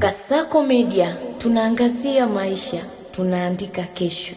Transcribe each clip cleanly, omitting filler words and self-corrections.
Kasako Media, tunaangazia maisha, tunaandika kesho.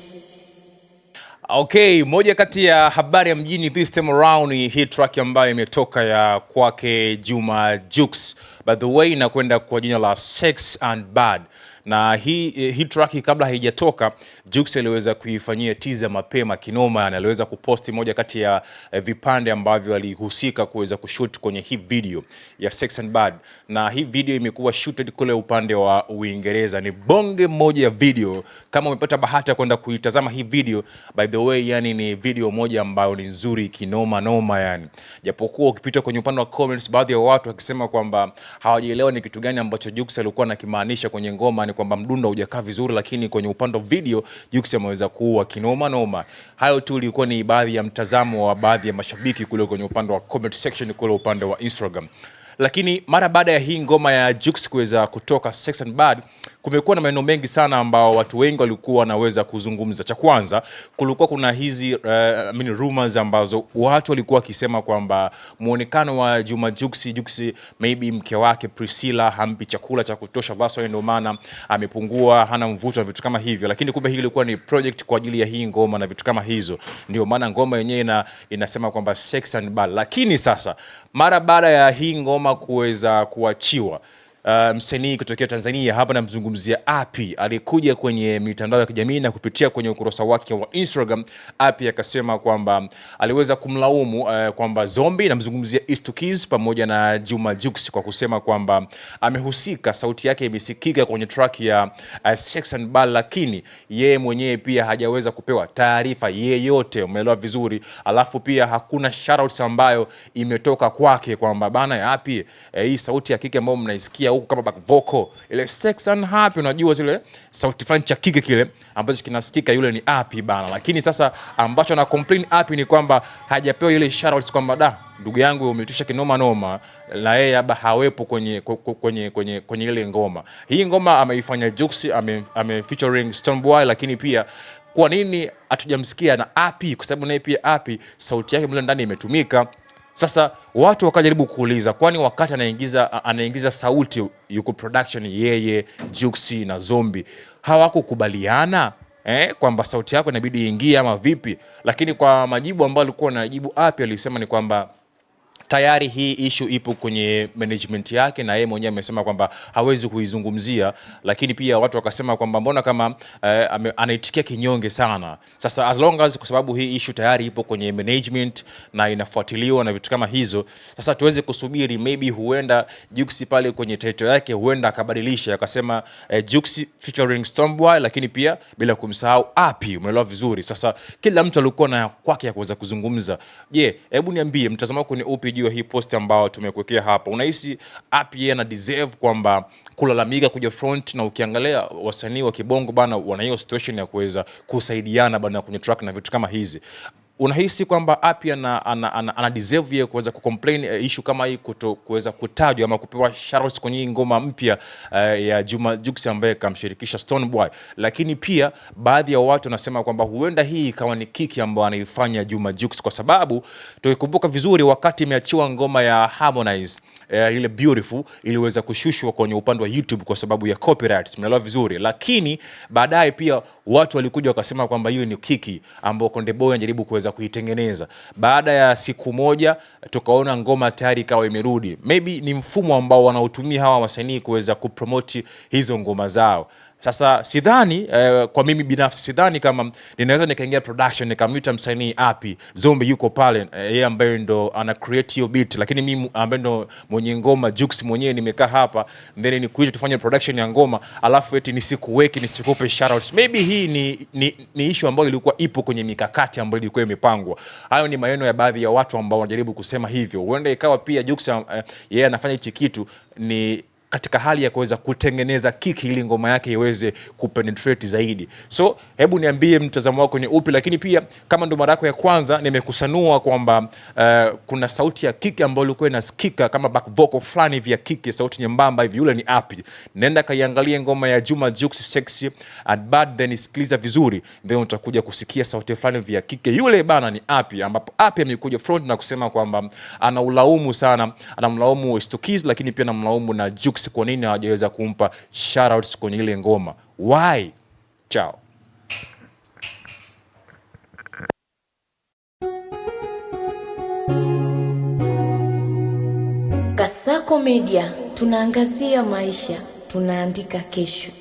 Okay, moja kati ya habari ya mjini this time around ni hii track ambayo imetoka ya kwake Juma Jux. By the way, inakwenda kwa jina la Sex and Bad. Na hii track kabla haijatoka, Jux aliweza kuifanyia teaser mapema kinoma, na aliweza kuposti moja kati ya vipande ambavyo alihusika kuweza kushoot kwenye hii video ya Sex and Bad. Na hii video imekuwa shooted kule upande wa Uingereza. Ni bonge moja ya video. Kama umepata bahati ya kwenda kuitazama hii video, by the way, yani ni video moja ambayo ni nzuri kinoma noma yani. Japokuwa ukipita kwenye upande wa comments, baadhi ya watu wakisema kwamba hawajielewa ni kitu gani ambacho Jux alikuwa anakimaanisha kwenye ngoma, ni kwamba mdundo hujakaa vizuri, lakini kwenye upande wa video Jux ameweza kuua kinoma noma. Hayo tu ilikuwa ni baadhi ya mtazamo wa baadhi ya mashabiki kule kwenye upande wa comment section kule upande wa Instagram. Lakini mara baada ya hii ngoma ya Jux kuweza kutoka Sex and Bad, kumekuwa na maneno mengi sana ambao watu wengi walikuwa wanaweza kuzungumza. Cha kwanza, kulikuwa kuna hizi rumors ambazo watu walikuwa wakisema kwamba muonekano wa Juma Jux maybe mke wake Priscilla hampi chakula cha kutosha, basi ndio maana amepungua, hana mvuto na vitu kama hivyo. Lakini kumbe hii ilikuwa ni project kwa ajili ya hii ngoma na vitu kama hizo. Ndio maana ngoma yenyewe inasema kwamba Sex and Bad. Lakini sasa mara baada ya hii ngoma kuweza kuachiwa, msanii kutokea Tanzania, hapa namzungumzia Api, alikuja kwenye mitandao ya kijamii na kupitia kwenye ukurasa wake wa Instagram. Api akasema kwamba aliweza kumlaumu kwamba Zombi, namzungumzia East2Keys pamoja na Juma Jux, kwa kusema kwamba amehusika, sauti yake imesikika kwenye track ya Sex and Bad, lakini yeye mwenyewe pia hajaweza kupewa taarifa yeyote, umeelewa vizuri. Alafu pia hakuna shoutouts ambayo imetoka kwake kwamba bana ya Api, hii sauti ya kike ambayo mnaisikia huko kama back vocal ile Sex and Happy, unajua zile sauti fulani cha kike kile ambacho kinasikika, yule ni Api bana. Lakini sasa ambacho ana complain Api ni kwamba hajapewa ile shoutouts kwamba da, ndugu yangu umetisha kinoma noma, na yeye haba hawepo kwenye ile ngoma. Hii ngoma ameifanya Jux, ame featuring Stonebwoy, lakini pia kwa nini hatujamsikia na Api? Kwa sababu naye pia Api sauti yake mle ndani imetumika. Sasa watu wakajaribu kuuliza, kwani wakati anaingiza sauti yuko production yeye Jux na Zombi hawakukubaliana kwamba sauti yako inabidi iingie ama vipi? Lakini kwa majibu ambayo alikuwa anajibu Api, alisema ni kwamba tayari hii issue ipo kwenye management yake, na yeye mwenyewe amesema kwamba hawezi kuizungumzia. Lakini pia watu wakasema kwamba mbona kama anaitikia kinyonge sana. Sasa as long as, kwa sababu hii issue tayari ipo kwenye management na inafuatiliwa na vitu kama hizo, sasa tuweze kusubiri, maybe huenda Jux pale kwenye title yake huenda akabadilisha, akasema Jux featuring Stonebwoy, lakini pia bila kumsahau Api, umeelewa vizuri. Sasa kila mtu alikuwa na kwake ya kuweza kuzungumza. Je, hebu niambie mtazamo wako ni upi juu ya hii post ambayo tumekuwekea hapa? Unahisi Api yeye ana deserve kwamba kulalamika kuja front? Na ukiangalia wasanii wa kibongo bana, wana hiyo situation ya kuweza kusaidiana bana kwenye track na vitu kama hizi. Unahisi kwamba Api ana deserve yeye kuweza kucomplain issue kama hii, kuweza kutajwa ama kupewa shoutouts kwenye ngoma mpya ya Juma Jux ambaye kamshirikisha Stonebwoy? Lakini pia baadhi ya watu wanasema kwamba huenda hii ikawa ni kiki ambayo anaifanya Juma Jux, kwa sababu tukikumbuka vizuri wakati imeachiwa ngoma ya Harmonize ile Beautiful iliweza kushushwa kwenye upande wa YouTube kwa sababu ya copyright, tumeelewa vizuri. Lakini baadaye pia watu walikuja wakasema kwamba hiyo ni kiki ambayo Konde Boy anajaribu kuweza kuitengeneza. Baada ya siku moja tukaona ngoma tayari ikawa imerudi. Maybe ni mfumo ambao wanautumia hawa wasanii kuweza kupromote hizo ngoma zao. Sasa sidhani, kwa mimi binafsi sidhani kama ninaweza nikaingia production nikamwita msanii Api, Zombi yuko pale, yeye ambaye ndo ana create hiyo beat, lakini mimi ambaye ndo mwenye ngoma Jux mwenyewe nimekaa hapa, then nikuite tufanye production ya ngoma, alafu eti nisikupe shoutouts. Maybe hii ni issue ambayo ilikuwa ipo kwenye mikakati ambayo ilikuwa imepangwa. Hayo ni maneno ya baadhi ya watu ambao wanajaribu kusema hivyo. Huenda ikawa pia Jux yeye anafanya hichi kitu ni katika hali ya kuweza kutengeneza kiki ili ngoma yake iweze kupenetrate zaidi. So hebu niambie mtazamo wako ni upi? Lakini pia kama ndo mara yako ya kwanza, nimekusanua kwamba kuna sauti ya kiki ambayo ilikuwa inasikika kama back vocal fulani hivi ya kiki, sauti nyembamba hivi, yule ni Api. Nenda kaiangalie ngoma ya Juma Jux Sexy and Bad, then isikiliza vizuri, then utakuja kusikia sauti fulani hivi ya kiki, yule bana ni Api, ambapo Api amekuja front na kusema kwamba anaulaumu sana, anamlaumu East2Keys, lakini pia anamlaumu na Jux Jux kwa nini hawajaweza kumpa shoutouts kwenye ile ngoma? Why? Ciao. Kasako Media, tunaangazia maisha, tunaandika kesho.